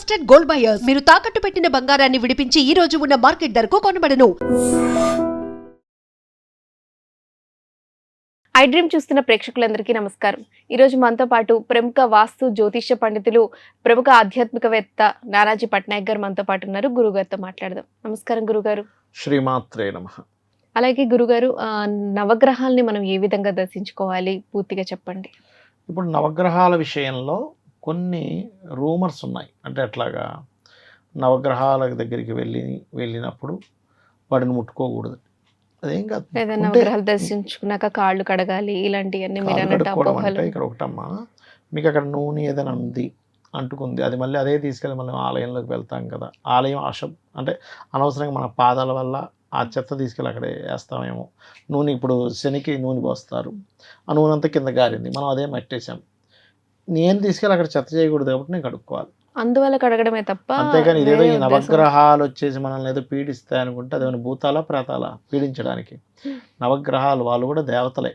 Trusted gold buyers మీరు తాకట్టు పెట్టిన బంగారాన్ని విడిపించి ఈ రోజు ఉన్న మార్కెట్ ధరకు కొనబడను. ఐ డ్రీమ్ చూస్తున్న ప్రేక్షకులందరికీ నమస్కారం. ఈరోజు మనతో పాటు ప్రముఖ వాస్తు జ్యోతిష్య పండితులు, ప్రముఖ ఆధ్యాత్మికవేత్త నానాజీ పట్నాయక్ గారు మనతో పాటు ఉన్నారు. గురుగారితో మాట్లాడదాం. నమస్కారం గురుగారు. శ్రీమాత్రే నమః. అలాగే గురుగారు, నవగ్రహాలని మనం ఏ విధంగా దర్శించుకోవాలి పూర్తిగా చెప్పండి. ఇప్పుడు నవగ్రహాల విషయంలో కొన్ని రూమర్స్ ఉన్నాయి. అంటే అట్లాగా నవగ్రహాల దగ్గరికి వెళ్ళినప్పుడు వాటిని ముట్టుకోకూడదు. అదేం కాదు. లేదా నవగ్రహాలు దర్శించుకున్నాక కాళ్ళు కడగాలి, ఇలాంటివన్నీ మీరు అన్నట్టు అపోహలు. ఇక్కడ ఒకటమ్మా, మీకు అక్కడ నూనె ఏదైనా ఉంది, అంటుకుంది, అది మళ్ళీ అదే తీసుకెళ్ళి మనం ఆలయంలోకి వెళ్తాం కదా. ఆలయం అంటే అనవసరంగా మన పాదాల వల్ల ఆ చెత్త తీసుకెళ్ళి అక్కడే వేస్తామేమో. నూనె ఇప్పుడు శనికి నూనె పోస్తారు, ఆ నూనె అంతా కింద గారింది, మనం అదే మట్టేసాం. నేను తీసుకెళ్ళి అక్కడ చెత్త చేయకూడదు కాబట్టి నేను కడుక్కోవాలి. అందువల్ల కడగడమే తప్ప, అంతేగాని ఇదేదో ఈ నవగ్రహాలు వచ్చేసి మనల్ని ఏదో పీడిస్తాయి అనుకుంటే అదేమైనా భూతాలా ప్రేతాలా పీడించడానికి? నవగ్రహాలు వాళ్ళు కూడా దేవతలే.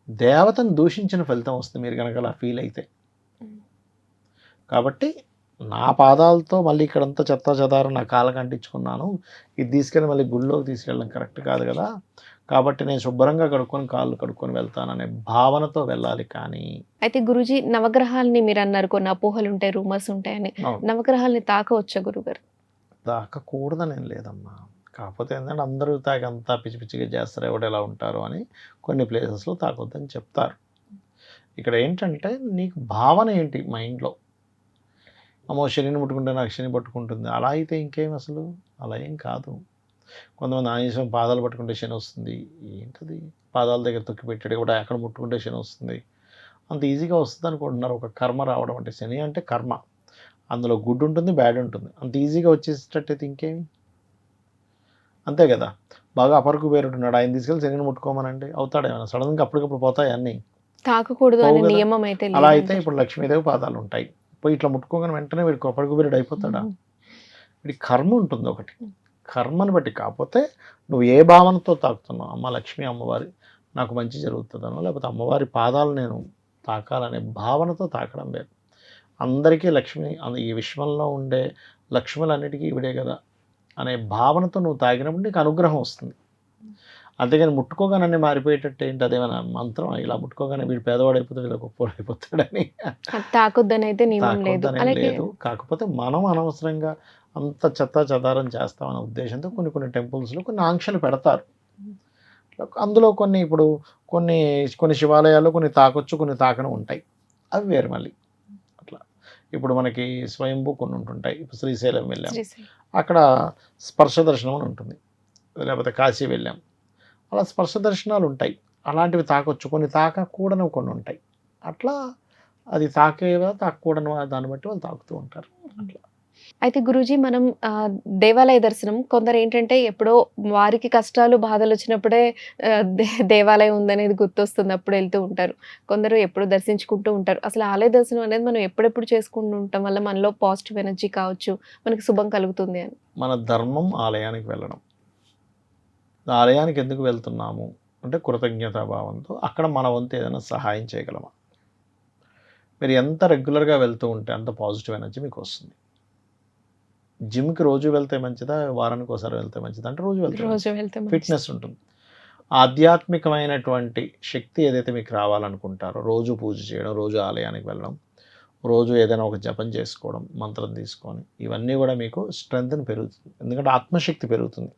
దేవతను దూషించిన ఫలితం వస్తుంది మీరు కనుక అలా ఫీల్ అయితే. కాబట్టి నా పాదాలతో మళ్ళీ ఇక్కడంతా చెత్త చెదారం నా కాళ్ళకి అంటించుకున్నాను, ఇది తీసుకెళ్ళి మళ్ళీ గుళ్ళోకి తీసుకెళ్ళడం కరెక్ట్ కాదు కదా. కాబట్టి నేను శుభ్రంగా కాళ్ళు కడుక్కొని వెళ్తాననే భావనతో వెళ్ళాలి. కానీ అయితే గురుజీ, నవగ్రహాలని మీరు అన్నారు కొన్ని అపోహలు ఉంటాయి, రూమర్స్ ఉంటాయని. నవగ్రహాలని తాకవచ్చా గురుగారు? తాకకూడదని ఏం లేదమ్మా. కాకపోతే ఏంటంటే అందరూ తాకంతా పిచ్చి పిచ్చిగా చేస్తారు, ఎవడు ఎలా ఉంటారు అని కొన్ని ప్లేసెస్లో తాకొద్దని చెప్తారు. ఇక్కడ ఏంటంటే నీకు భావన ఏంటి మైండ్లో, అమ్మో శనిని ముట్టుకుంటే నాకు శని పట్టుకుంటుంది, అలా అయితే ఇంకేం అసలు అలా ఏం కాదు. కొంతమంది ఆంజనేయం పాదాలు పట్టుకుంటే శని వస్తుంది, ఏంటది పాదాల దగ్గర తొక్కి పెట్టాడు కూడా అక్కడ ముట్టుకుంటే శని వస్తుంది, అంత ఈజీగా వస్తుంది అనుకుంటున్నారు. ఒక కర్మ రావడం అంటే, శని అంటే కర్మ, అందులో గుడ్ ఉంటుంది బ్యాడ్ ఉంటుంది, అంత ఈజీగా వచ్చేసేటట్టయితే ఇంకేమి, అంతే కదా. బాగా అపరకు పేరుంటున్నాడు, ఆయన తీసుకెళ్ళి శనిని ముట్టుకోమనండి, అవుతాడేమైనా సడన్గా అప్పటికప్పుడు పోతాయి అన్నీ? తాకకూడదు అనే నియమం అయితే అలా అయితే ఇప్పుడు లక్ష్మీదేవి పాదాలు ఉంటాయి, పోయి ఇట్లా ముట్టుకోగానే వెంటనే వీడికి అప్పటికి పేరుడు అయిపోతాడా? వీడికి కర్మ ఉంటుంది ఒకటి, కర్మను బట్టి. కాకపోతే నువ్వు ఏ భావనతో తాకుతున్నావు, అమ్మ లక్ష్మీ అమ్మవారి నాకు మంచి జరుగుతుందనో, లేకపోతే అమ్మవారి పాదాలు నేను తాకాలనే భావనతో తాకడం వేరు. అందరికీ లక్ష్మి, ఈ విశ్వంలో ఉండే లక్ష్ములన్నిటికీ ఇవిడే కదా అనే భావనతో నువ్వు తాగినప్పుడు నీకు అనుగ్రహం వస్తుంది. అంతేగాని ముట్టుకోగానే మారిపోయేటట్టు ఏంటి, అదేమైనా మంత్రం? ఇలా ముట్టుకోగానే వీడు పేదవాడు అయిపోతాడు, వీళ్ళు గొప్పవాడు అయిపోతాడని తాకొద్దని అయితే నియమం లేదు. కాకపోతే మనం అనవసరంగా అంత చెత్త చెదారం చేస్తామనే ఉద్దేశంతో కొన్ని టెంపుల్స్లో కొన్ని ఆంక్షలు పెడతారు. అందులో ఇప్పుడు కొన్ని శివాలయాల్లో కొన్ని తాకొచ్చు, కొన్ని తాకడం ఉంటాయి, అవి వేరు మళ్ళీ. అట్లా ఇప్పుడు మనకి స్వయంభూ కొన్ని ఉంటుంటాయి. ఇప్పుడు శ్రీశైలం వెళ్ళాం, అక్కడ స్పర్శ దర్శనం అని ఉంటుంది. లేకపోతే కాశీ వెళ్ళాం, అలా స్పర్శ దర్శనాలు ఉంటాయి. అలాంటివి తాకొచ్చు, కొన్ని తాకకూడనివి కొన్ని ఉంటాయి. అట్లా అది తాకేవా తాకకూడని దాన్ని బట్టి వాళ్ళు తాకుతూ ఉంటారు. అట్లా అయితే గురూజీ, మనం దేవాలయ దర్శనం, కొందరు ఏంటంటే ఎప్పుడో వారికి కష్టాలు బాధలు వచ్చినప్పుడే దేవాలయం ఉందనేది గుర్తొస్తుంది, అప్పుడు వెళ్తూ ఉంటారు. కొందరు ఎప్పుడు దర్శించుకుంటూ ఉంటారు. అసలు ఆలయ దర్శనం అనేది మనం ఎప్పుడెప్పుడు చేసుకుంటూ ఉంటాం వల్ల మనలో పాజిటివ్ ఎనర్జీ కావచ్చు, మనకి శుభం కలుగుతుంది అని. మన ధర్మం ఆలయానికి వెళ్ళడం. ఆలయానికి ఎందుకు వెళ్తున్నాము అంటే కృతజ్ఞతాభావంతో, అక్కడ మన వంతు ఏదైనా సహాయం చేయగలమా. మీరు ఎంత రెగ్యులర్గా వెళ్తూ ఉంటే అంత పాజిటివ్ ఎనర్జీ మీకు వస్తుంది. జిమ్కి రోజు వెళ్తే మంచిదా, వారానికి ఒకసారి వెళ్తే మంచిదా అంటే రోజు వెళ్తే ఫిట్నెస్ ఉంటుంది. ఆధ్యాత్మికమైనటువంటి శక్తి ఏదైతే మీకు రావాలనుకుంటారో, రోజు పూజ చేయడం, రోజు ఆలయానికి వెళ్ళడం, రోజు ఏదైనా ఒక జపం చేసుకోవడం, మంత్రం తీసుకొని, ఇవన్నీ కూడా మీకు స్ట్రెంగ్త్ని పెరుగుతుంది. ఎందుకంటే ఆత్మశక్తి పెరుగుతుంది.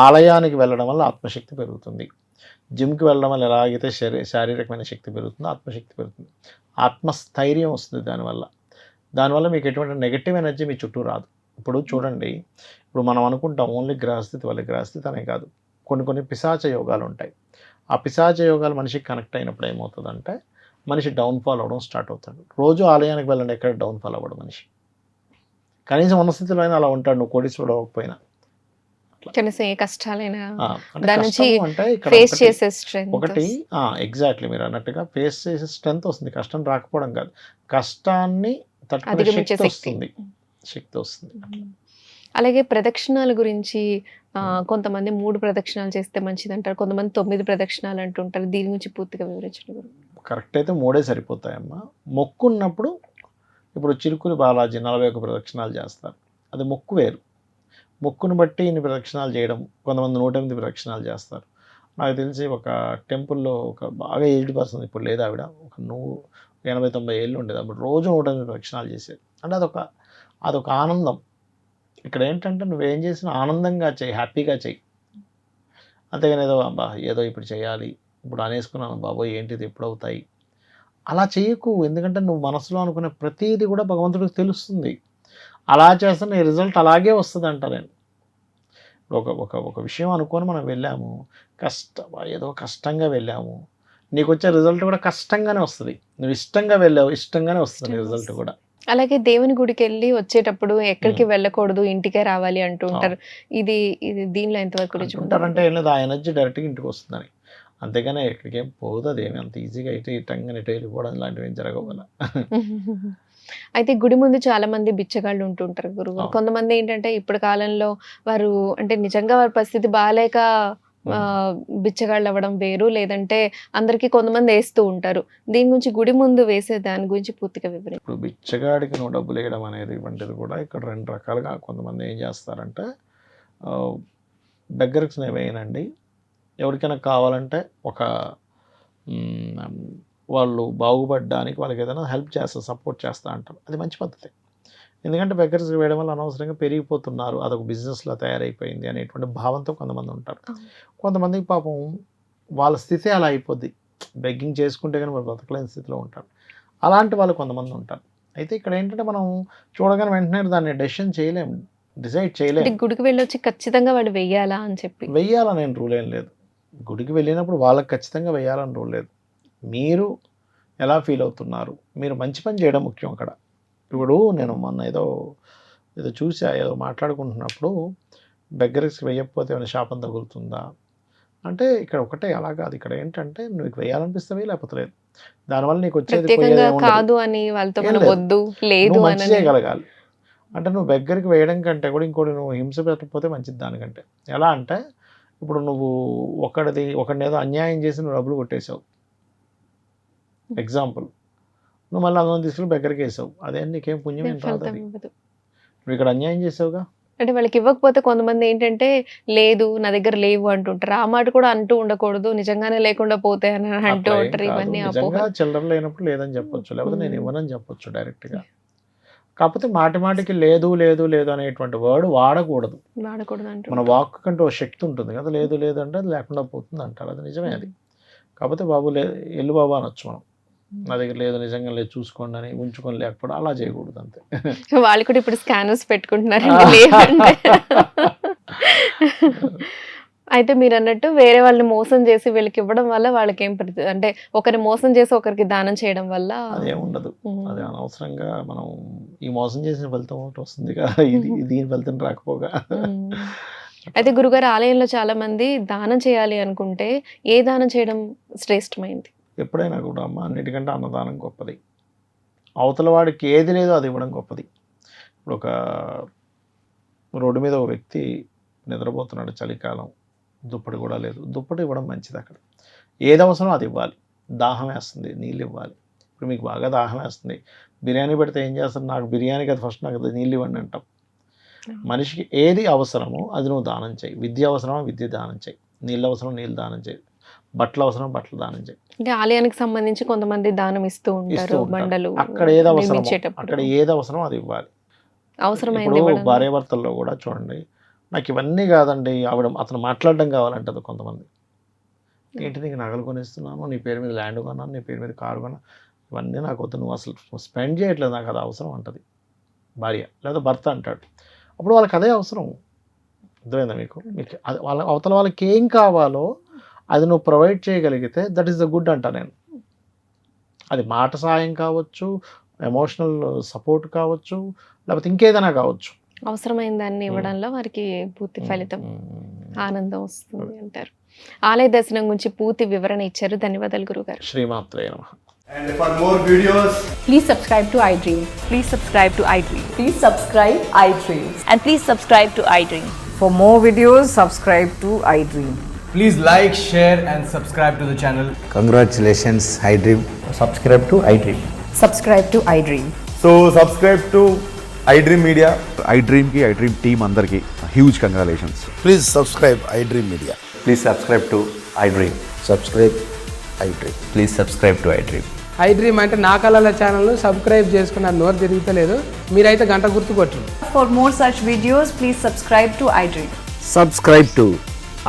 ఆలయానికి వెళ్ళడం వల్ల ఆత్మశక్తి పెరుగుతుంది. జిమ్కి వెళ్ళడం వల్ల ఎలాగైతే శారీరకమైన శక్తి పెరుగుతుందో ఆత్మశక్తి పెరుగుతుంది. ఆత్మస్థైర్యం వస్తుంది దానివల్ల మీకు ఎటువంటి నెగటివ్ ఎనర్జీ మీ చుట్టూ రాదు. ఇప్పుడు చూడండి, ఇప్పుడు మనం అనుకుంటాం ఓన్లీ గ్రహస్థితి వల్ల, గ్రహస్థితి అనే కాదు, కొన్ని పిశాచ యోగాలు ఉంటాయి. ఆ పిశాచ యోగాలు మనిషికి కనెక్ట్ అయినప్పుడు ఏమవుతుందంటే మనిషి డౌన్ఫాల్ అవ్వడం స్టార్ట్ అవుతాడు. రోజు ఆలయానికి వెళ్ళండి, ఎక్కడ డౌన్ఫాల్ అవ్వడం మనిషి. కనీసం ఉన్న స్థితిలో అయినా అలా ఉంటాడు, నువ్వు కోటీశ్వరుడు అవ్వకపోయినా. ఎగ్జాక్ట్లీ మీరు అన్నట్టుగా ఫేస్ చేసే స్ట్రెంత్ వస్తుంది. కష్టం రాకపోవడం కాదు, కష్టాన్ని తట్టుకునే శక్తి వస్తుంది. అలాగే ప్రదక్షిణాల గురించి కొంతమంది 3 ప్రదక్షిణాలు చేస్తే మంచిది అంటారు, కొంతమంది 9 ప్రదక్షిణాలు అంటుంటారు. దీని గురించి పూర్తిగా వివరించండి. కరెక్ట్ అయితే 3 సరిపోతాయమ్మా. మొక్కున్నప్పుడు ఇప్పుడు చిలుకూరి బాలాజీ 41 ప్రదక్షిణాలు చేస్తారు, అది మొక్కు వేరు. మొక్కును బట్టి ఇన్ని ప్రదక్షిణాలు చేయడం, కొంతమంది 108 ప్రదక్షిణాలు చేస్తారు. నాకు తెలిసి ఒక టెంపుల్లో ఒక బాగా ఏజ్డ్ పర్సన్, ఇప్పుడు లేదు ఆవిడ, ఒక 80-90 ఏళ్ళు ఉండేది, అప్పుడు రోజు 108 ప్రదక్షిణాలు చేసేది. అంటే అదొక ఆనందం. ఇక్కడ ఏంటంటే నువ్వేం చేసినా ఆనందంగా చేయి, హ్యాపీగా చెయ్యి. అంతేగాని ఏదో ఇప్పుడు చేయాలి, ఇప్పుడు అనేసుకున్నాను బాబోయ్ ఏంటిది ఎప్పుడవుతాయి అలా చేయకు. ఎందుకంటే నువ్వు మనసులో అనుకునే ప్రతిదీ కూడా భగవంతుడికి తెలుస్తుంది. అలా చేస్తే నీ రిజల్ట్ అలాగే వస్తుంది అంట. నేను ఒక విషయం అనుకొని మనం వెళ్ళాము, ఏదో కష్టంగా వెళ్ళాము, నీకు వచ్చే రిజల్ట్ కూడా కష్టంగానే వస్తుంది. నువ్వు ఇష్టంగా వెళ్ళావు, ఇష్టంగానే వస్తుంది రిజల్ట్ కూడా. అలాగే దేవుని గుడికి వెళ్ళి వచ్చేటప్పుడు ఎక్కడికి వెళ్ళకూడదు, ఇంటికే రావాలి అంటూ ఉంటారు. ఇది దీనిలో ఎంతవరకు ఉంటారంటే ఏం లేదు, ఆ ఎనర్జీ డైరెక్ట్గా ఇంటికి వస్తుందని. అంతేగాని ఎక్కడికి ఏం పోదు, అదేమి అంత ఈజీగా అయితే ఇటంగా ఇటు వెళ్ళిపోవడం లాంటివి ఏం జరగవు. అయితే గుడి ముందు చాలా మంది బిచ్చగాళ్ళు ఉంటుంటారు గురువు. కొంతమంది ఏంటంటే ఇప్పుడు కాలంలో వారు అంటే నిజంగా వారి పరిస్థితి బాగాలేక బిచ్చగాళ్ళు అవ్వడం వేరు, లేదంటే అందరికి కొంతమంది వేస్తూ ఉంటారు. దీని గురించి గుడి ముందు వేసే దాని గురించి పూర్తిగా వివరించండి. ఇప్పుడు బిచ్చగాడికి నువ్వు డబ్బులు వేయడం అనేది వంటిది కూడా ఇక్కడ 2 రకాలుగా కొంతమంది ఏం చేస్తారంటే, బెగ్గర్స్ వేయనండి, ఎవరికైనా కావాలంటే వాళ్ళు బాగుపడడానికి వాళ్ళకి ఏదైనా హెల్ప్ చేస్తా, సపోర్ట్ చేస్తా అంటారు. అది మంచి పద్ధతి. ఎందుకంటే బెగ్గర్స్ వేయడం వల్ల అనవసరంగా పెరిగిపోతున్నారు, అదొక బిజినెస్లో తయారైపోయింది అనేటువంటి భావంతో కొంతమంది ఉంటారు. కొంతమందికి పాపం వాళ్ళ స్థితి అలా అయిపోద్ది, బెగ్గింగ్ చేసుకుంటే కానీ వాళ్ళు బతకలేని స్థితిలో ఉంటారు. అలాంటి వాళ్ళు కొంతమంది ఉంటారు. అయితే ఇక్కడ ఏంటంటే మనం చూడగానే వెంటనే దాన్ని డిసైడ్ చేయలేము. గుడికి వెళ్ళొచ్చి ఖచ్చితంగా వాళ్ళు వెయ్యాలా అని చెప్పి వెయ్యాలని రూల్ ఏం లేదు. గుడికి వెళ్ళినప్పుడు వాళ్ళకి ఖచ్చితంగా వెయ్యాలని రూల్ లేదు. మీరు ఎలా ఫీల్ అవుతున్నారు, మీరు మంచి పని చేయడం ముఖ్యం అక్కడ. ఇప్పుడు నేను మొన్న ఏదో చూసా, ఏదో మాట్లాడుకుంటున్నప్పుడు బెగ్గర్స్ వేయకపోతే ఏమైనా శాపం తగులుతుందా అంటే, ఇక్కడ ఒకటే అలా కాదు. ఇక్కడ ఏంటంటే నువ్వు వేయాలనిపిస్తే లేకపోతే లేదు, దానివల్ల నీకు వచ్చేది కాదు అని వాళ్ళతో వద్దు లేదు మంచి చేయగలగాలి. అంటే నువ్వు బెగ్గరికి వేయడం కంటే కూడా ఇంకోటి నువ్వు హింస పెట్టకపోతే మంచిది దానికంటే. ఎలా అంటే ఇప్పుడు నువ్వు ఒకడిని ఏదో అన్యాయం చేసి నువ్వు డబ్బులు కొట్టేసావు, ఎగ్జాంపుల్, నువ్వు మళ్ళీ అందరం తీసుకుని బెగ్గరికి వేసావు, అదే నీకేం పుణ్యం ఏం రాదు. నువ్వు ఇక్కడ అన్యాయం చేసావుగా. అంటే వాళ్ళకి ఇవ్వకపోతే కొంతమంది ఏంటంటే లేదు నా దగ్గర లేవు అంటుంటారు. ఆ మాట కూడా అంటూ ఉండకూడదు, నిజంగానే లేకుండా పోతే అని అంటూ ఉంటారు. ఇవన్నీ చిల్లర లేనప్పుడు లేదని చెప్పొచ్చు, లేకపోతే నేను ఇవ్వనని చెప్పొచ్చు డైరెక్ట్గా. కాకపోతే మాటికి లేదు లేదు లేదు అనేటువంటి వర్డ్ వాడకూడదు. మన వాక్ కంటూ ఒక శక్తి ఉంటుంది కదా, లేదు లేదు అంటే అది లేకుండా పోతుంది అంటారు. అది నిజమే. అది కాకపోతే బాబు ఎల్లు బాబు అనొచ్చు మనం, నా దగ్గర లేదు నిజంగా లేదు చూసుకోండి అని ఉంచుకొని లేకపోవడం అలా చేయకూడదు అంతే. వాళ్ళు కూడా ఇప్పుడు స్కానర్స్ పెట్టుకుంటున్నారు. అయితే మీరు అన్నట్టు వేరే వాళ్ళని మోసం చేసి వీళ్ళకి ఇవ్వడం వల్ల వాళ్ళకి ఏం అంటే ఒకరిని మోసం చేసి ఒకరికి దానం చేయడం వల్ల అదే ఉండదు. అది అనవసరంగా మనం ఈ మోసం చేసిన ఫలితం ఒకటి వస్తుంది కదా, దీని ఫలితం రాకపోగా. అయితే గురుగారు ఆలయంలో చాలా మంది దానం చేయాలి అనుకుంటే ఏ దానం చేయడం శ్రేష్టమైంది? ఎప్పుడైనా కూడా అమ్మ అన్నిటికంటే అన్నదానం గొప్పది. అవతల వాడికి ఏది లేదో అది ఇవ్వడం గొప్పది. ఇప్పుడు ఒక రోడ్డు మీద ఒక వ్యక్తి నిద్రపోతున్నాడు, చలికాలం, దుప్పటి కూడా లేదు, దుప్పటి ఇవ్వడం మంచిది. అక్కడ ఏది అవసరం అది ఇవ్వాలి. దాహం వేస్తుంది, నీళ్ళు ఇవ్వాలి. ఇప్పుడు మీకు బాగా దాహం వేస్తుంది, బిర్యానీ పెడితే ఏం చేస్తారు, నాకు బిర్యానీ కదా ఫస్ట్ నాకు నీళ్ళు ఇవ్వండి అంటాం. మనిషికి ఏది అవసరమో అది నువ్వు దానం చేయి. విద్య అవసరమో విద్య దానం చేయి, నీళ్ళు అవసరం నీళ్ళు దానం చేయి, బట్టలు అవసరం బట్టలు దానం చేయి. అంటే ఆలయానికి సంబంధించి కొంతమంది దానం ఇస్తూ ఉంటారు, బండలు. అక్కడ ఏది అవసరం అది ఇవ్వాలి. అవసరమైంది. ఇప్పుడు భార్యాభర్తల్లో కూడా చూడండి, నాకు ఇవన్నీ కాదండి అతను మాట్లాడడం కావాలంటది కొంతమంది. ఏంటి నీకు నగలు కొనిస్తున్నాను, నీ పేరు మీద ల్యాండ్ కొన్నాను, నీ పేరు మీద కారు కొన్నాను, ఇవన్నీ నాకు వద్దు, నువ్వు అసలు స్పెండ్ చేయట్లేదు, నాకు అది అవసరం అంటది భార్య లేదా భర్త అంటాడు. అప్పుడు వాళ్ళకి అదే అవసరం. అర్థమైందా మీకు? వాళ్ళ అవతల వాళ్ళకి ఏం కావాలో అది నువ్వు ప్రొవైడ్ చేయగలిగితే దట్ ఈస్ ద గుడ్ అంట నేను. అది మాట సాయం కావచ్చు, ఎమోషనల్ సపోర్ట్ కావచ్చు, లేకపోతే ఇంకేదైనా కావచ్చు. అవసరమైన దాన్ని ఇవ్వడంలో వారికి పూర్తి ఫలితం, ఆనందం వస్తుంది అంటారు. ఆలయ దర్శనం గురించి పూర్తి వివరణ ఇచ్చారు. ధన్యవాదాలు గురుగారు. శ్రీమాత్రే నమః. And for more videos, please subscribe to iDream. Please subscribe to iDream. Please subscribe iDream. And please subscribe to iDream. For more videos, subscribe to iDream. please like, share and subscribe to the channel. Congratulations, iDream. Subscribe to iDream. Subscribe to iDream. So subscribe to iDream Media. iDream కి iDream team అందరికి huge congratulations. Please subscribe iDream Media. Please subscribe to iDream. Subscribe iDream. Please subscribe to iDream. iDream అంటే నా కళల channel subscribe చేసుకున్న నోరు తిరుగుతలేదు, మీరైతే గంట గుర్తు కొట్టండి. For more such videos, please subscribe to iDream. Subscribe to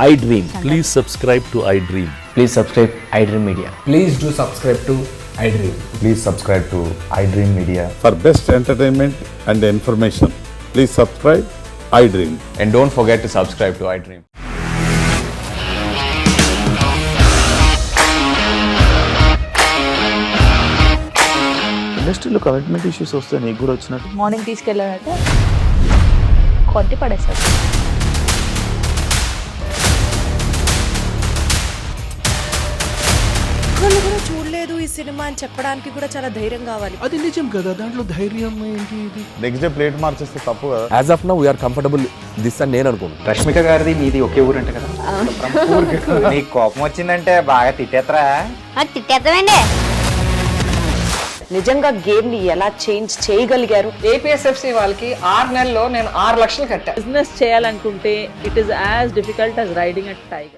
iDream. Please subscribe to iDream. Please subscribe iDream Media. Please do subscribe to iDream. Please subscribe to iDream Media. For best entertainment and information, please subscribe iDream. And don't forget to subscribe to iDream. ఇండస్ట్రీలో commitment issues వస్తే నీకు కూడా వచ్చినట్టు. Morning తీసుకెళ్ళాలంటే కొట్టి పడేస్తారు. వాళ్ళు కూడా చూడలేదు ఈ సినిమా అని చెప్పడానికి కూడా చాలా ధైర్యం కావాలి. అది నిజం కదా, దాంట్లో ధైర్యం ఏంటి? ఇది నెక్స్ట్ డే ప్లేట్ మార్చేస్తే తప్పు కదా. As of now, we are comfortable this అని నేను అనుకుంటున్నాను. రష్మిక గారిది మీది ఒకే ఊరంట కదా. నీకు కోపం వచ్చిందంటే బాగా తిట్టేత్తరా? తిట్టేద్దామండి. నిజంగా గేమ్ ని ఎలా చేంజ్ చేయగలిగారు? ఏపీఎస్ఎఫ్సి వాళ్ళకి 6 నెలల్లో నేను 6 లక్షలు కట్టా. బిజినెస్ చేయాలనుకుంటే it is as difficult as riding a tiger.